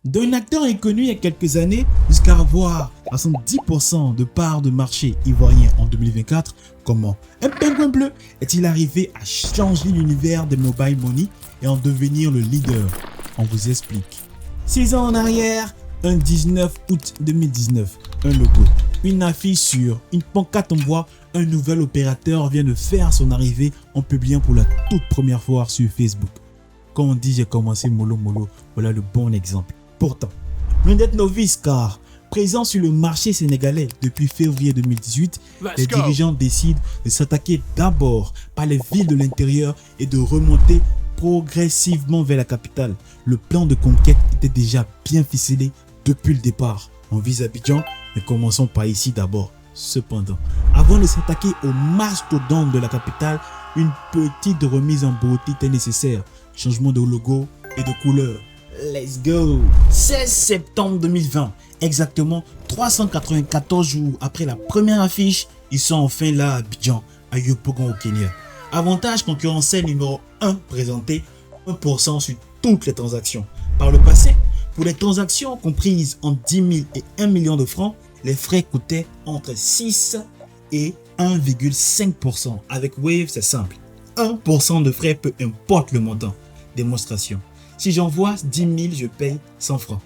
D'un acteur inconnu il y a quelques années jusqu'à avoir 70% de part de marché ivoirien en 2024, comment un pingouin bleu est-il arrivé à changer l'univers des mobile money et en devenir le leader? On vous explique. 6 ans en arrière, un 19 août 2019, un logo, une affiche sur une pancarte, on voit un nouvel opérateur vient de faire son arrivée en publiant pour la toute première fois sur Facebook. Quand on dit j'ai commencé mollo, voilà le bon exemple. Pourtant, loin d'être novice car présent sur le marché sénégalais depuis février 2018, les dirigeants décident de s'attaquer d'abord par les villes de l'intérieur et de remonter progressivement vers la capitale. Le plan de conquête était déjà bien ficelé depuis le départ. On vise Abidjan, mais commençons par ici d'abord. Cependant, avant de s'attaquer au mastodonte de la capitale, une petite remise en beauté était nécessaire. Changement de logo et de couleur. Let's go! 16 septembre 2020, exactement 394 jours après la première affiche, ils sont enfin là à Abidjan, à Yopougon au Kenya. Avantage concurrentiel numéro 1 présenté, 1% sur toutes les transactions. Par le passé, pour les transactions comprises entre 10 000 et 1 million de francs, les frais coûtaient entre 6 et 1,5%. Avec Wave, c'est simple. 1% de frais, peu importe le montant. Démonstration. Si j'envoie 10 000, je paye 100 francs.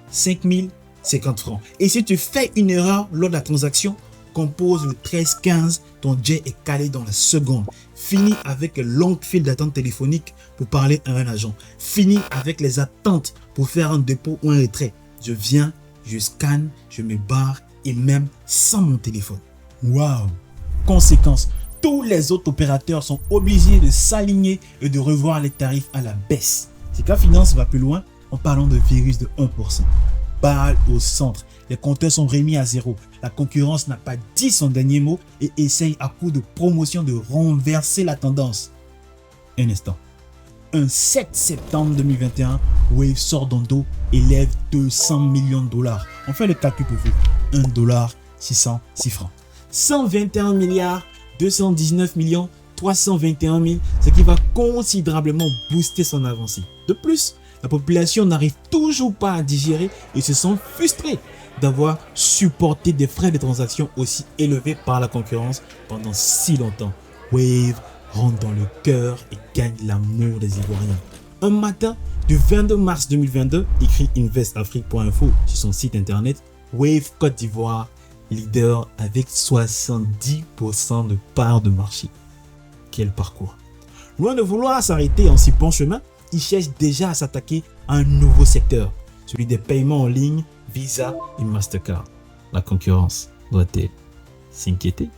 5 000, 50 francs. Et si tu fais une erreur lors de la transaction, compose le 13-15, ton jet est calé dans la seconde. Fini avec les longues files d'attente téléphonique pour parler à un agent. Fini avec les attentes pour faire un dépôt ou un retrait. Je viens, je scanne, je me barre et même sans mon téléphone. Waouh! Conséquence, tous les autres opérateurs sont obligés de s'aligner et de revoir les tarifs à la baisse. Si K-Finance va plus loin, en parlant de virus de 1%. Balle au centre, les compteurs sont remis à zéro. La concurrence n'a pas dit son dernier mot et essaye à coup de promotion de renverser la tendance. Un instant. Un 7 septembre 2021, Wave sort d'un dos et lève 200 millions de dollars. On fait le calcul pour vous. 1 dollar, 606 francs. 121 milliards, 219 millions, 321 000, ce qui va considérablement booster son avancée. De plus, la population n'arrive toujours pas à digérer et se sent frustrée d'avoir supporté des frais de transaction aussi élevés par la concurrence pendant si longtemps. Wave rentre dans le cœur et gagne l'amour des Ivoiriens. Un matin du 22 mars 2022, écrit investafrique.info sur son site internet, Wave Côte d'Ivoire, leader avec 70% de part de marché. Quel parcours! Loin de vouloir s'arrêter en si bon chemin, il cherche déjà à s'attaquer à un nouveau secteur, celui des paiements en ligne, Visa et Mastercard. La concurrence doit-elle s'inquiéter?